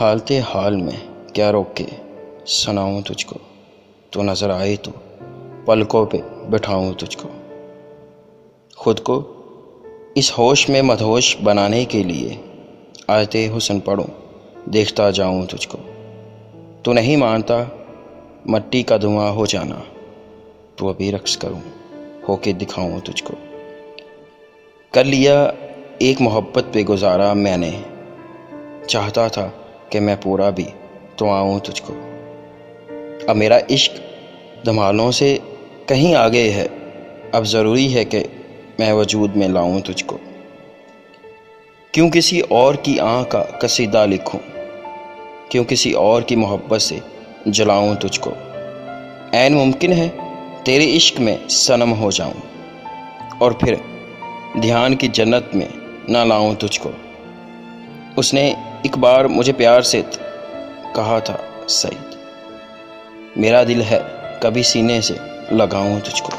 हालते हाल में क्या रोक के सुनाऊं तुझको, तो नज़र आए तो पलकों पे बिठाऊं तुझको। खुद को इस होश में मदहोश बनाने के लिए आयते हुस्न पढ़ूं, देखता जाऊं तुझको। तू नहीं मानता मट्टी का धुआं हो जाना, तू अभी रक्स करूं होके दिखाऊं तुझको। कर लिया एक मोहब्बत पे गुजारा मैंने, चाहता था कि मैं पूरा भी तो आऊं तुझको। अब मेरा इश्क धमालों से कहीं आगे है, अब ज़रूरी है कि मैं वजूद में लाऊं तुझको। क्यों किसी और की आँख का कसीदा लिखूं, क्यों किसी और की मोहब्बत से जलाऊं तुझको। ऐन मुमकिन है तेरे इश्क में सनम हो जाऊं, और फिर ध्यान की जन्नत में ना लाऊं तुझको। उसने एक बार मुझे प्यार से कहा था सईद, मेरा दिल है कभी सीने से लगाऊं तुझको।